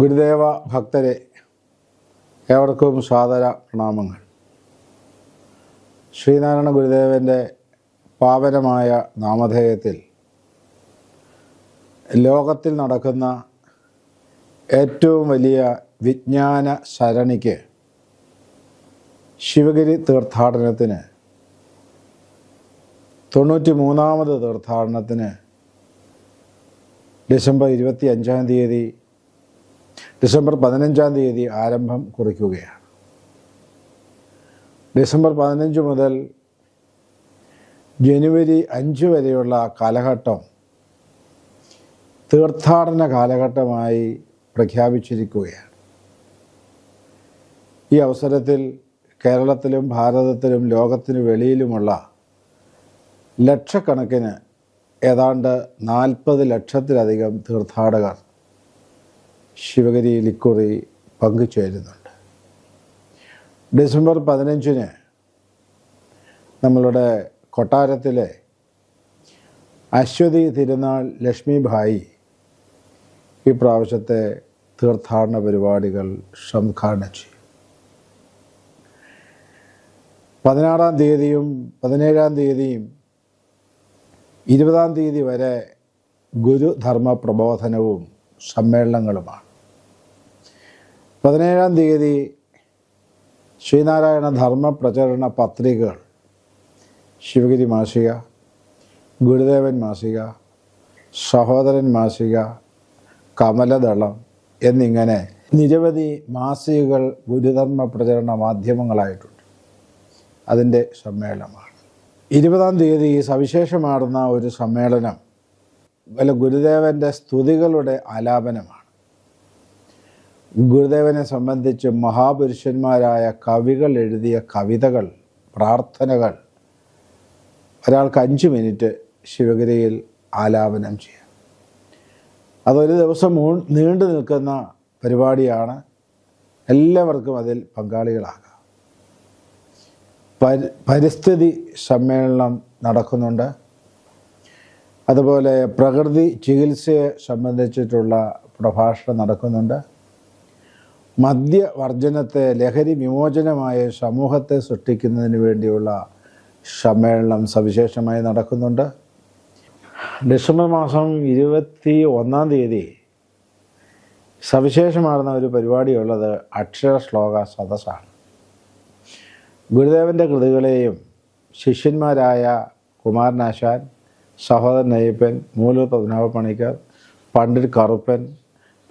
ഗുരുദേവ ഭക്തരെ ഏവർക്കും സാദര പ്രണാമങ്ങൾ. ശ്രീനാരായണ ഗുരുദേവൻ്റെ പാവനമായ നാമധേയത്തിൽ ലോകത്തിൽ നടക്കുന്ന ഏറ്റവും വലിയ വിജ്ഞാന സരണിക്ക് ശിവഗിരി തീർത്ഥാടനത്തിന് 93ാമത് തീർത്ഥാടനത്തിന് ഡിസംബർ 15 തീയതി ആരംഭം കുറിക്കുകയാണ്. ഡിസംബർ 15 മുതൽ ജനുവരി 5 വരെയുള്ള കാലഘട്ടം തീർത്ഥാടന കാലഘട്ടമായി പ്രഖ്യാപിച്ചിരിക്കുകയാണ്. ഈ അവസരത്തിൽ കേരളത്തിലും ഭാരതത്തിലും ലോകത്തിനു വെളിയിലുമുള്ള ലക്ഷക്കണക്കിന് ഏതാണ്ട് 40 ലക്ഷത്തിലധികം തീർത്ഥാടകർ ശിവഗിരിയിൽ ഇക്കുറി പങ്കുചേരുന്നുണ്ട്. ഡിസംബർ 15 നമ്മളുടെ കൊട്ടാരത്തിലെ അശ്വതി തിരുനാൾ ലക്ഷ്മിഭായി ഈ പ്രാവശ്യത്തെ തീർത്ഥാടന പരിപാടികൾ സംഘാടനം ചെയ്യും. 16-ാം തീയതിയും 17-ാം തീയതിയും 20-ാം തീയതി വരെ ഗുരുധർമ്മ പ്രബോധനവും സമ്മേളനങ്ങളുമാണ്. 17-ാം തീയതി ശ്രീനാരായണ ധർമ്മ പ്രചരണ പത്രികകൾ ശിവഗിരി മാസിക, ഗുരുദേവൻ മാസിക, സഹോദരൻ മാസിക, കമലദളം എന്നിങ്ങനെ നിരവധി മാസികകൾ ഗുരുധർമ്മ പ്രചരണ മാധ്യമങ്ങളായിട്ടുണ്ട്. അതിൻ്റെ സമ്മേളനമാണ്. 20-ാം തീയതി സവിശേഷമാർന്ന ഒരു സമ്മേളനം ഗുരുദേവൻ്റെ സ്തുതികളുടെ ആലാപനമാണ്. ഗുരുദേവനെ സംബന്ധിച്ച് മഹാപുരുഷന്മാരായ കവികൾ എഴുതിയ കവിതകൾ, പ്രാർത്ഥനകൾ ഒരാൾക്ക് 5 മിനിറ്റ് ശിവഗിരിയിൽ ആലാപനം ചെയ്യാം. അതൊരു ദിവസം നീണ്ടു നിൽക്കുന്ന പരിപാടിയാണ്. എല്ലാവർക്കും അതിൽ പങ്കാളികളാകാം. പരിസ്ഥിതി സമ്മേളനം നടക്കുന്നുണ്ട്. അതുപോലെ പ്രകൃതി ചികിത്സയെ സംബന്ധിച്ചിട്ടുള്ള പ്രഭാഷണം നടക്കുന്നുണ്ട്. മദ്യവർജനത്തെ ലഹരി വിമോചനമായ സമൂഹത്തെ സൃഷ്ടിക്കുന്നതിന് വേണ്ടിയുള്ള സമ്മേളനം സവിശേഷമായി നടക്കുന്നുണ്ട്. ഡിസംബർ മാസം 21-ാം തീയതി സവിശേഷമാർന്ന ഒരു പരിപാടിയുള്ളത് അക്ഷര ശ്ലോക സദസ്സാണ്. ഗുരുദേവൻ്റെ കൃതികളെയും ശിഷ്യന്മാരായ കുമാരനാശാൻ, സഹോദരൻ അയ്യപ്പൻ, മൂലൂർ പത്മനാഭ പണിക്കർ, പണ്ഡിറ്റ് കറുപ്പൻ,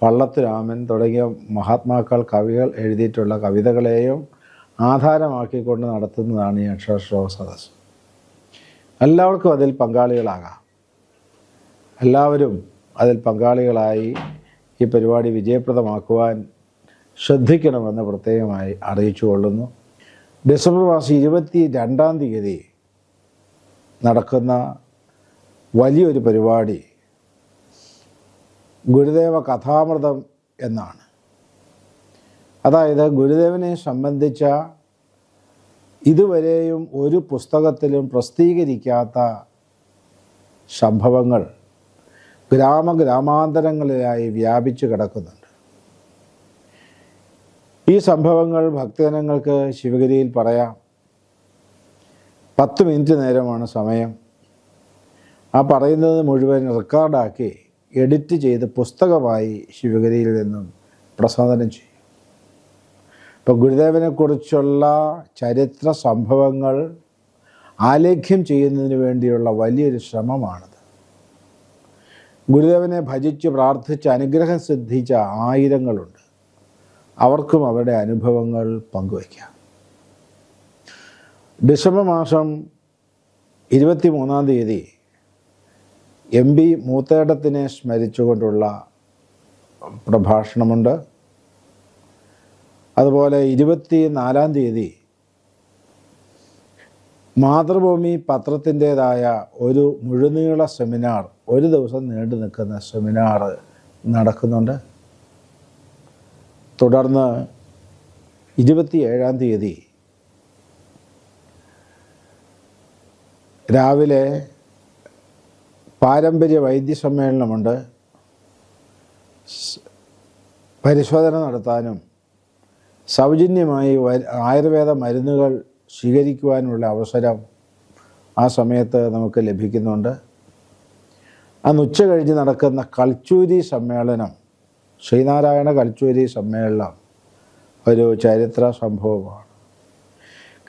പള്ളത്ത് രാമൻ തുടങ്ങിയ മഹാത്മാക്കൾ, കവികൾ എഴുതിയിട്ടുള്ള കവിതകളെയും ആധാരമാക്കിക്കൊണ്ട് നടത്തുന്നതാണ് ഈ അക്ഷരശ്ലോക സദസ്സ്. എല്ലാവർക്കും അതിൽ പങ്കാളികളാകാം. എല്ലാവരും അതിൽ പങ്കാളികളായി ഈ പരിപാടി വിജയപ്രദമാക്കുവാൻ ശ്രദ്ധിക്കണമെന്ന് പ്രത്യേകമായി അറിയിച്ചു കൊള്ളുന്നു. ഡിസംബർ മാസം 22-ാം തീയതി നടക്കുന്ന വലിയൊരു പരിപാടി ഗുരുദേവ കഥാമൃതം എന്നാണ്. അതായത് ഗുരുദേവനെ സംബന്ധിച്ച ഇതുവരെയും ഒരു പുസ്തകത്തിലും പ്രസിദ്ധീകരിക്കാത്ത സംഭവങ്ങൾ ഗ്രാമാന്തരങ്ങളിലായി വ്യാപിച്ചു കിടക്കുന്നുണ്ട്. ഈ സംഭവങ്ങൾ ഭക്തജനങ്ങൾക്ക് ശിവഗിരിയിൽ പറയാം. 10 മിനിറ്റ് നേരമാണ് സമയം. ആ പറയുന്നത് മുഴുവൻ റെക്കോർഡാക്കി എഡിറ്റ് ചെയ്ത് പുസ്തകമായി ശിവഗിരിയിൽ നിന്നും പ്രസാദനം ചെയ്യും. ഇപ്പോൾ ഗുരുദേവനെക്കുറിച്ചുള്ള ചരിത്ര സംഭവങ്ങൾ ആലേഖ്യം ചെയ്യുന്നതിന് വേണ്ടിയുള്ള വലിയൊരു ശ്രമമാണിത്. ഗുരുദേവനെ ഭജിച്ച് പ്രാർത്ഥിച്ച് അനുഗ്രഹം സിദ്ധിച്ച ആയിരങ്ങളുണ്ട്. അവർക്കും അവരുടെ അനുഭവങ്ങൾ പങ്കുവയ്ക്കാം. ഡിസംബർ മാസം 23-ാം തീയതി MP മൂത്തേടത്തിനെ സ്മരിച്ചുകൊണ്ടുള്ള പ്രഭാഷണമുണ്ട്. അതുപോലെ 24-ാം തീയതി മാതൃഭൂമി പത്രത്തിൻ്റേതായ ഒരു മുഴുനീള സെമിനാർ, ഒരു ദിവസം നീണ്ടു നിൽക്കുന്ന സെമിനാർ നടക്കുന്നുണ്ട്. തുടർന്ന് 27-ാം തീയതി രാവിലെ പാരമ്പര്യ വൈദ്യ സമ്മേളനമുണ്ട്. പരിശോധന നടത്താനും സൗജന്യമായി ആയുർവേദ മരുന്നുകൾ സ്വീകരിക്കുവാനുള്ള അവസരം ആ സമയത്ത് നമുക്ക് ലഭിക്കുന്നുണ്ട്. അന്ന് ഉച്ച കഴിഞ്ഞ് നടക്കുന്ന കൽച്ചൂരി സമ്മേളനം, ശ്രീനാരായണ കൽച്ചൂരി സമ്മേളനം ഒരു ചരിത്ര സംഭവമാണ്.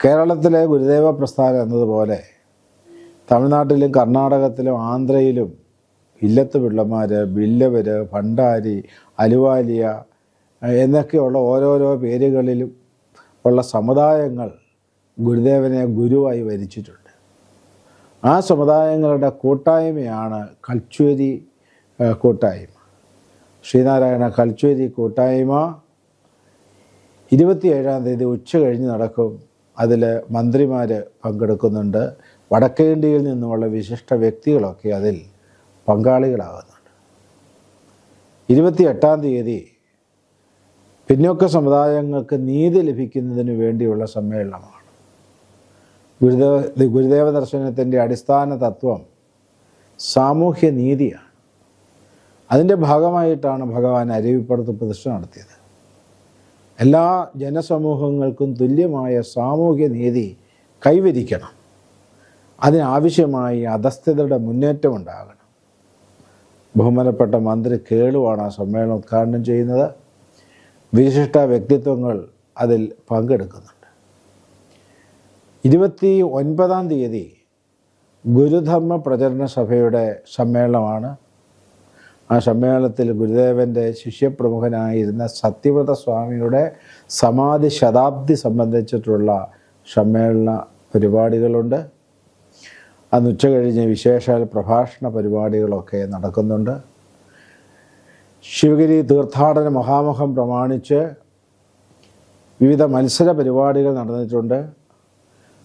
കേരളത്തിലെ ഗുരുദേവ പ്രസ്ഥാനം എന്നതുപോലെ തമിഴ്നാട്ടിലും കർണാടകത്തിലും ആന്ധ്രയിലും ഇല്ലത്ത് പിള്ളമാർ, ബില്ലവർ, ഭണ്ഡാരി, അലുവാലിയ എന്നൊക്കെയുള്ള ഓരോരോ പേരുകളിലും ഉള്ള സമുദായങ്ങൾ ഗുരുദേവനെ ഗുരുവായി വരിച്ചിട്ടുണ്ട്. ആ സമുദായങ്ങളുടെ കൂട്ടായ്മയാണ് കൽച്ചൂരി കൂട്ടായ്മ. ശ്രീനാരായണ കൽച്ചൂരി കൂട്ടായ്മ 27-ാം തീയതി ഉച്ച കഴിഞ്ഞ് നടക്കും. അതിൽ മന്ത്രിമാർ പങ്കെടുക്കുന്നുണ്ട്. വടക്കേ ഇന്ത്യയിൽ നിന്നുമുള്ള വിശിഷ്ട വ്യക്തികളൊക്കെ അതിൽ പങ്കാളികളാകുന്നുണ്ട്. 28-ാം തീയതി പിന്നോക്ക സമുദായങ്ങൾക്ക് നീതി ലഭിക്കുന്നതിന് വേണ്ടിയുള്ള സമ്മേളനമാണ്. ഗുരുദേവ ദർശനത്തിൻ്റെ അടിസ്ഥാന തത്വം സാമൂഹ്യ നീതിയാണ്. അതിൻ്റെ ഭാഗമായിട്ടാണ് ഭഗവാൻ അരുവിപ്പുറത്ത് പ്രതിഷ്ഠ നടത്തിയത്. എല്ലാ ജനസമൂഹങ്ങൾക്കും തുല്യമായ സാമൂഹ്യ നീതി കൈവരിക്കണം. അതിനാവശ്യമായി അധസ്ഥിതരുടെ മുന്നേറ്റം ഉണ്ടാകണം. ബഹുമാനപ്പെട്ട മന്ത്രി കേളുവാണ് ആ സമ്മേളനം ഉദ്ഘാടനം ചെയ്യുന്നത്. വിശിഷ്ട വ്യക്തിത്വങ്ങൾ അതിൽ പങ്കെടുക്കുന്നുണ്ട്. 29-ാം തീയതി ഗുരുധർമ്മ പ്രചരണ സഭയുടെ സമ്മേളനമാണ്. ആ സമ്മേളനത്തിൽ ഗുരുദേവൻ്റെ ശിഷ്യപ്രമുഖനായിരുന്ന സത്യവ്രത സ്വാമിയുടെ സമാധി ശതാബ്ദി സംബന്ധിച്ചിട്ടുള്ള സമ്മേളന പരിപാടികളുണ്ട്. അന്ന് ഉച്ച കഴിഞ്ഞ് വിശേഷാൽ പ്രഭാഷണ പരിപാടികളൊക്കെ നടക്കുന്നുണ്ട്. ശിവഗിരി തീർത്ഥാടന മഹാമഹം പ്രമാണിച്ച് വിവിധ മത്സര പരിപാടികൾ നടന്നിട്ടുണ്ട്.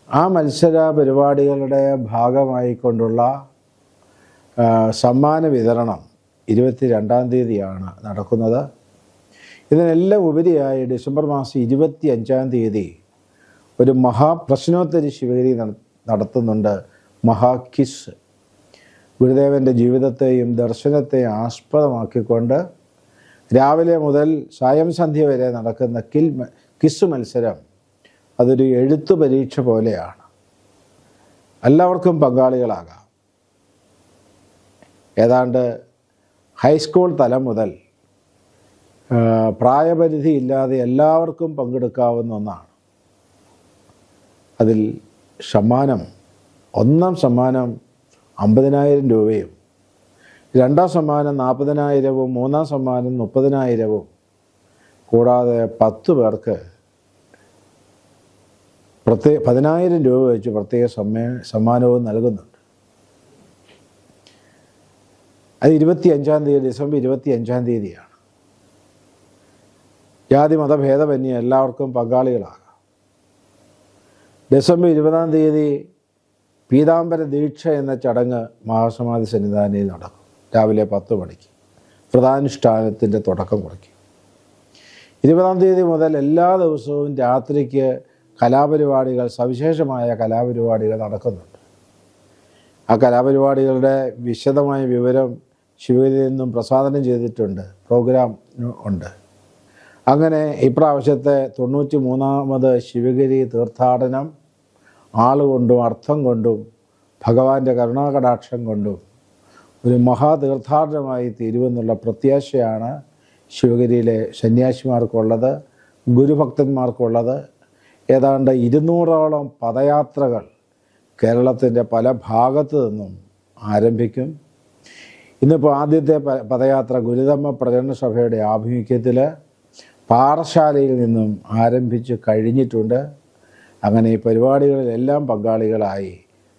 ആ മത്സര പരിപാടികളുടെ ഭാഗമായിക്കൊണ്ടുള്ള സമ്മാന വിതരണം 22-ാം തീയതിയാണ് നടക്കുന്നത്. ഇതിനെല്ലാം ഉപരിയായി ഡിസംബർ മാസം 25-ാം തീയതി ഒരു മഹാപ്രശ്നോത്തരി ശിവഗിരി നടത്തുന്നുണ്ട്. മഹാകിസ് ഗുരുദേവൻ്റെ ജീവിതത്തെയും ദർശനത്തെയും ആസ്പദമാക്കിക്കൊണ്ട് രാവിലെ മുതൽ സായം സന്ധ്യ വരെ നടക്കുന്ന കിസ് മത്സരം അതൊരു എഴുത്തു പരീക്ഷ പോലെയാണ്. എല്ലാവർക്കും പങ്കാളികളാകാം. ഏതാണ്ട് ഹൈസ്കൂൾ തലം മുതൽ പ്രായപരിധി ഇല്ലാതെ എല്ലാവർക്കും പങ്കെടുക്കാവുന്ന ഒന്നാണ്. അതിൽ ഒന്നാം സമ്മാനം 50,000 രൂപയും, രണ്ടാം സമ്മാനം 40,000-ഉം, മൂന്നാം സമ്മാനം 30,000-ഉം കൂടാതെ 10 പേർക്ക് 10,000 രൂപ വെച്ച് പ്രത്യേക സമ്മാനവും നൽകുന്നുണ്ട്. അത് 25-ാം തീയതി, ഡിസംബർ 25-ാം തീയതിയാണ്. ജാതി മതഭേദമന്യേ എല്ലാവർക്കും പങ്കാളികളാകാം. ഡിസംബർ 20-ാം തീയതി പീതാംബര ദീക്ഷ എന്ന ചടങ്ങ് മഹാസമാധി സന്നിധാനയിൽ നടക്കും. രാവിലെ 10 മണിക്ക് വ്രതാനുഷ്ഠാനത്തിൻ്റെ തുടക്കം കുറിക്കും. 20-ാം തീയതി മുതൽ എല്ലാ ദിവസവും രാത്രിക്ക് കലാപരിപാടികൾ, സവിശേഷമായ കലാപരിപാടികൾ നടക്കുന്നുണ്ട്. ആ കലാപരിപാടികളുടെ വിശദമായ വിവരം ശിവഗിരിയിൽ നിന്നും പ്രസാദനം ചെയ്തിട്ടുണ്ട്. പ്രോഗ്രാം ഉണ്ട്. അങ്ങനെ ഇപ്രാവശ്യത്തെ 93-ാമത് ശിവഗിരി തീർത്ഥാടനം ആളുകൊണ്ടും അർത്ഥം കൊണ്ടും ഭഗവാന്റെ കരുണാകടാക്ഷം കൊണ്ടും ഒരു മഹാതീർത്ഥാടനമായി തീരുമെന്നുള്ള പ്രത്യാശയാണ് ശിവഗിരിയിലെ സന്യാസിമാർക്കുള്ളത്, ഗുരുഭക്തന്മാർക്കുള്ളത്. ഏതാണ്ട് 200ഓളം പദയാത്രകൾ കേരളത്തിൻ്റെ പല ഭാഗത്തു നിന്നും ആരംഭിക്കും. ഇന്നിപ്പോൾ ആദ്യത്തെ പദയാത്ര ഗുരുധർമ്മ പ്രചരണ സഭയുടെ ആഭിമുഖ്യത്തിൽ പാറശാലയിൽ നിന്നും ആരംഭിച്ച് കഴിഞ്ഞിട്ടുണ്ട്. അങ്ങനെ ഈ പരിപാടികളിലെല്ലാം പങ്കാളികളായി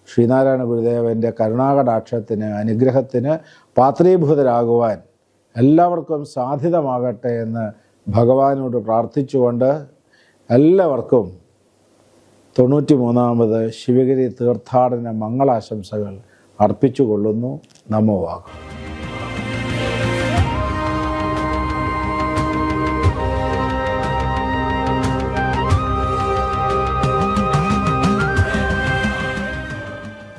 ശ്രീനാരായണ ഗുരുദേവൻ്റെ കരുണാകടാക്ഷത്തിന്, അനുഗ്രഹത്തിന് പാത്രീഭൂതരാകുവാൻ എല്ലാവർക്കും സാധ്യതമാകട്ടെ എന്ന് ഭഗവാനോട് പ്രാർത്ഥിച്ചുകൊണ്ട് എല്ലാവർക്കും 93-ാമത് ശിവഗിരി തീർത്ഥാടന മംഗളാശംസകൾ അർപ്പിച്ചുകൊള്ളുന്നു. നമോ വാഗം.